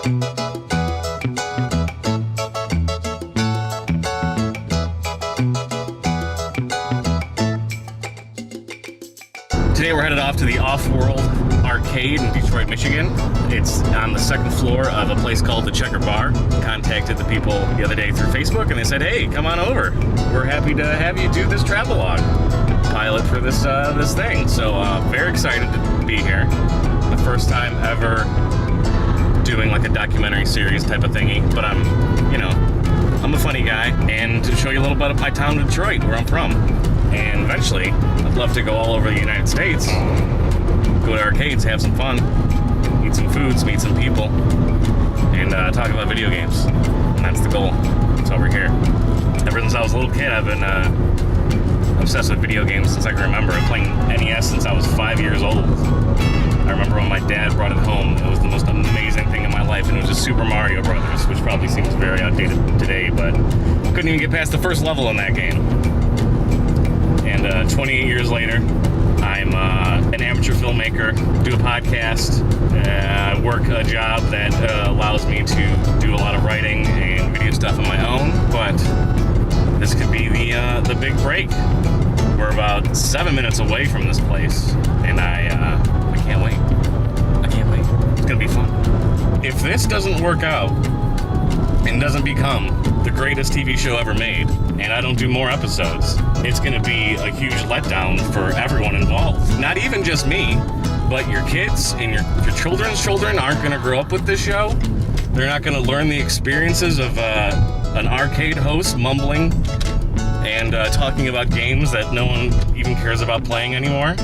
Today we're headed off to the Off-World arcade in Detroit, Michigan. It's on the second floor of a place called the Checker Bar. Contacted the people the other day through Facebook and they said, hey, come on over. We're happy to have you do this travelogue pilot for this thing. So very excited to be here. The first time ever doing like a documentary series type of thingy, but I'm a funny guy, and to show you a little bit of my town, Detroit, where I'm from. And eventually, I'd love to go all over the United States, go to arcades, have some fun, eat some foods, meet some people, and talk about video games. And that's the goal. That's why we're here. Ever since I was a little kid, I've been obsessed with video games since I can remember. I'm playing NES since I was 5 years old. I remember when my dad brought it home, it was the most amazing thing in my life, and it was just Super Mario Brothers, which probably seems very outdated today, but couldn't even get past the first level in that game. And 28 years later, I'm an amateur filmmaker, do a podcast, I work a job that allows me to do a lot of writing and video stuff on my own, but this could be the big break. We're about 7 minutes away from this place, and I can't wait. I can't wait. It's gonna be fun. If this doesn't work out and doesn't become the greatest TV show ever made, and I don't do more episodes, it's gonna be a huge letdown for everyone involved. Not even just me, but your kids and your children's children aren't gonna grow up with this show. They're not gonna learn the experiences of an arcade host mumbling and talking about games that no one even cares about playing anymore.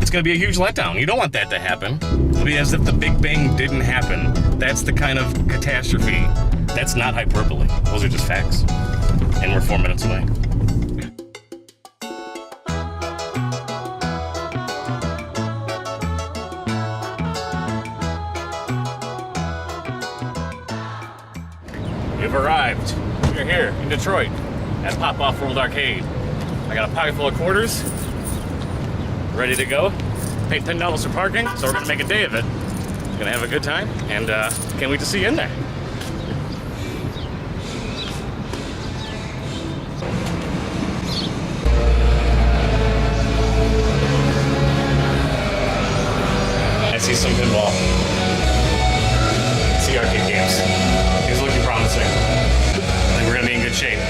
It's gonna be a huge letdown. You don't want that to happen. It'll be as if the Big Bang didn't happen. That's the kind of catastrophe. That's not hyperbole. Those are just facts. And we're 4 minutes away. We've arrived. We're here in Detroit at Pop+Offworld Arcade. I got a pocket full of quarters, ready to go. Paid $10 for parking, so we're gonna make a day of it. Gonna have a good time, and can't wait to see you in there. I see some pinball. I see arcade games. These are looking promising. I think we're gonna be in good shape.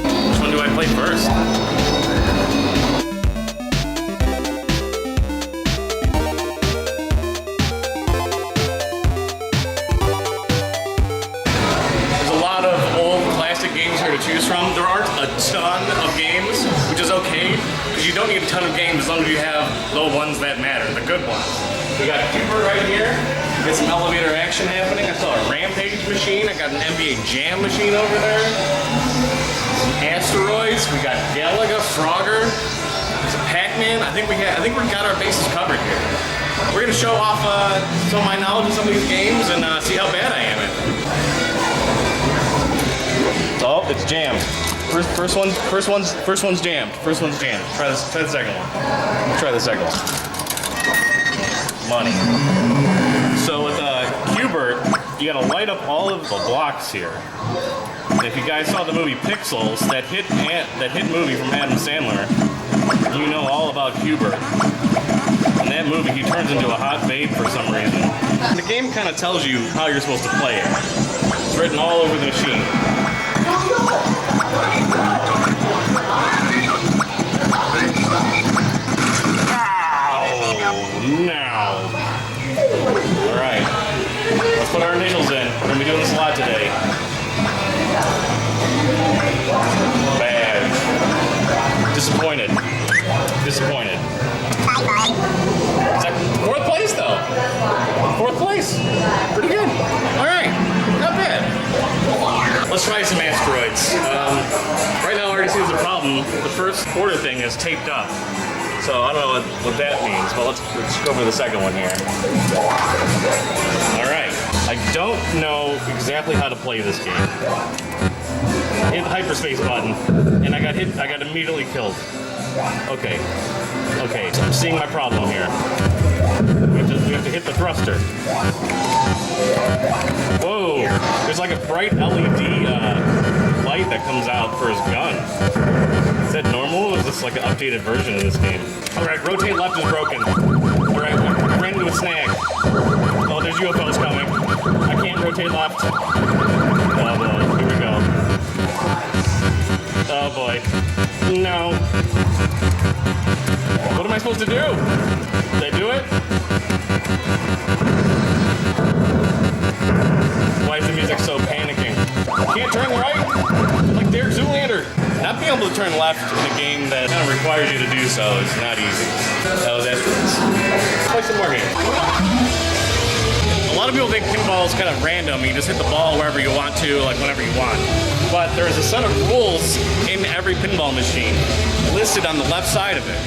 Which one do I play first? Choose from. There aren't a ton of games, which is okay, because you don't need a ton of games as long as you have the ones that matter, the good ones. We got Cooper right here. We got some elevator action happening. I saw a Rampage machine. I got an NBA Jam machine over there. Some Asteroids. We got Galaga, Frogger. Some Pac-Man. I think we got our bases covered here. We're gonna show off some of my knowledge of some of these games and see how bad I am at them. Oh, it's jammed. First one's jammed. First one's jammed. Try the second one. Try the second one. Money. So with Qbert, you gotta light up all of the blocks here. And if you guys saw the movie Pixels, that hit movie from Adam Sandler, you know all about Qbert. In that movie, he turns into a hot babe for some reason. The game kind of tells you how you're supposed to play it. It's written all over the machine. Now. Alright. Let's put our initials in. We're going to be doing this a lot today. Bad. Disappointed. Disappointed. Fourth place, though. Fourth place. Pretty good. Alright. Not bad. Let's try some asteroids. Right now I already see there's a problem. The first quarter thing is taped up. So I don't know what that means, but let's go for the second one here. Alright. I don't know exactly how to play this game. Hit the hyperspace button, and I got immediately killed. Okay, so I'm seeing my problem here. We have to hit the thruster. Whoa, there's like a bright LED light that comes out for his gun. Is that normal, or is this like an updated version of this game? Alright, rotate left is broken. Alright, I ran into a snag. Oh, there's UFOs coming. I can't rotate left. Oh boy, here we go. Oh boy. No. What am I supposed to do? Did I do it? Why is the music so panicking? Can't turn right? Like Derek Zoolander. Not being able to turn left in a game that kind of requires you to do so is not easy. That was effortless. Let's play some more games. A lot of people think pinball is kind of random. You just hit the ball wherever you want to, like whenever you want. But there's a set of rules in every pinball machine listed on the left side of it.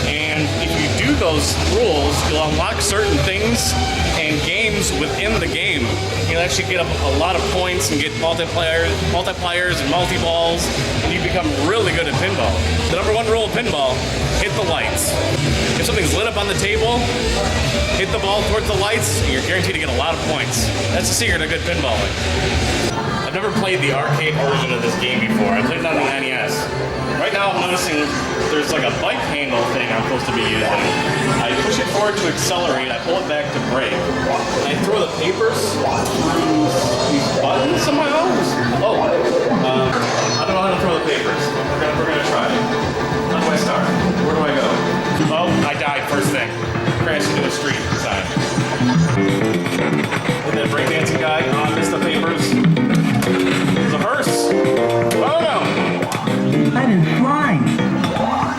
And if you do those rules, you'll unlock certain things and games within the game. You'll actually get a lot of points and get multipliers and multi-balls, and you become really good at pinball. The number one rule of pinball, hit the lights. If something's lit up on the table, hit the ball towards the lights, and you're guaranteed to get a lot of points. That's the secret of good pinballing. I've never played the arcade version of this game before. I played it on the NES. Right now I'm noticing there's like a bike handle thing I'm supposed to be using. I push it forward to accelerate, I pull it back to brake. And I throw the papers through these buttons somehow? Oh, I don't know how to throw the papers. We're gonna try it. How do I start? Where do I go? Oh, I died first thing. Crashed into a street inside. With that breakdancing guy, I missed the papers. It's a hearse. Oh no! That is flying.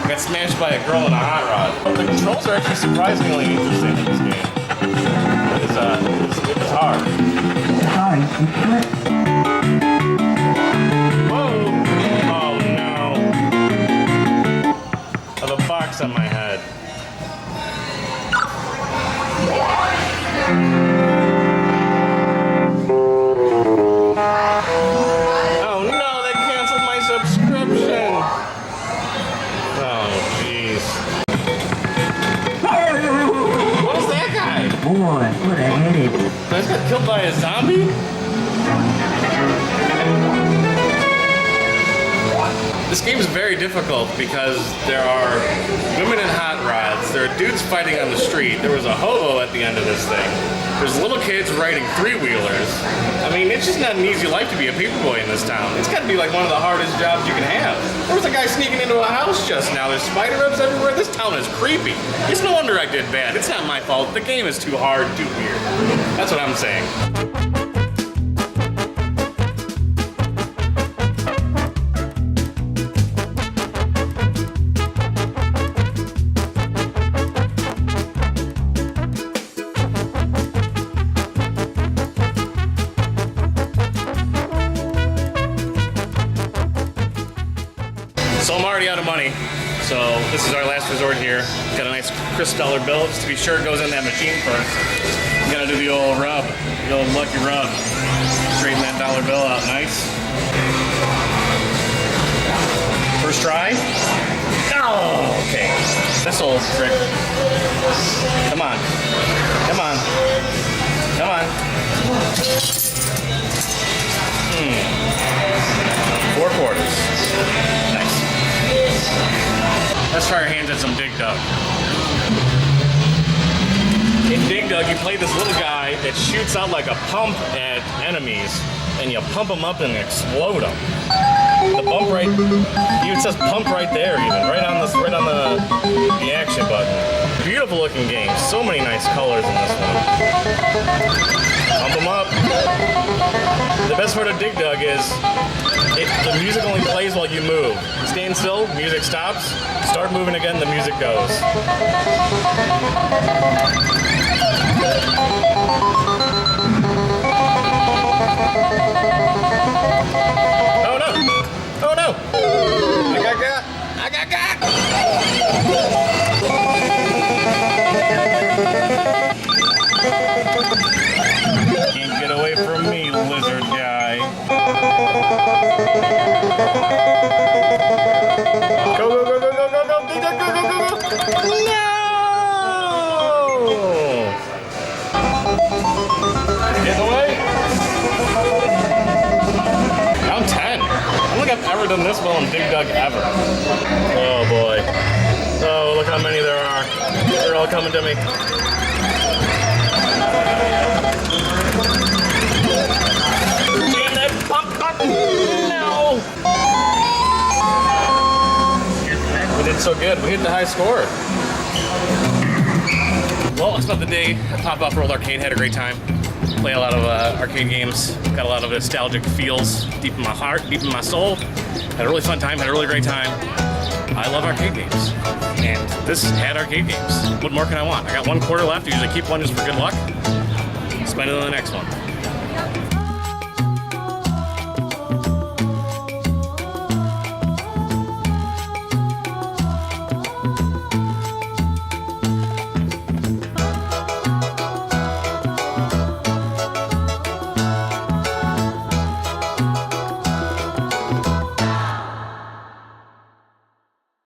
Got smashed by a girl in a hot rod. The controls are actually surprisingly interesting in this game. It was hard. Sorry, it's quick. Whoa! Oh no! I have a box on my head. Oh no, that canceled my subscription. Oh jeez. What is that guy? Boy, what a headache. I just got killed by a zombie? This game is very difficult because there are women in hot rods, there are dudes fighting on the street, there was a hobo at the end of this thing, there's little kids riding three-wheelers. I mean, it's just not an easy life to be a paperboy in this town. It's got to be like one of the hardest jobs you can have. There was a guy sneaking into a house just now. There's spider webs everywhere. This town is creepy. It's no wonder I did bad. It's not my fault. The game is too hard, too weird. That's what I'm saying. So I'm already out of money, so this is our last resort here. Got a nice crisp dollar bill, just to be sure it goes in that machine first. You gotta do the old rub, the old lucky rub. Straighten that dollar bill out nice. First try. Oh, okay. This old trick. Come on. Come on. Come on. 4 quarters. Nice. Let's try our hands at some Dig Dug. In Dig Dug, you play this little guy that shoots out like a pump at enemies, and you pump them up and explode them. The bump right, it says pump right there even, right on the action button. Beautiful looking game, so many nice colors in this one. Pump them up. The best part of Dig Dug is the music only plays while you move. You stand still, music stops. Start moving again, the music goes. Oh no! Oh no! I got got! Can't get away from me, lizard guy. Go, go, go, go, go, go, go, go, go, go, go, go. No! Get away. Round 10. I don't think I've ever done this well in Dig Dug ever. Oh boy. Oh, look how many there are. They're all coming to me. Damn that pump button! No! We did so good. We hit the high score. Well, I spent the day at Pop+Offworld Arcade. Had a great time. Play a lot of arcade games. Got a lot of nostalgic feels deep in my heart, deep in my soul. Had a really fun time. Had a really great time. I love arcade games. And this had arcade games. What more can I want? I got 1 quarter left. I usually keep one just for good luck. Spend it on the next one.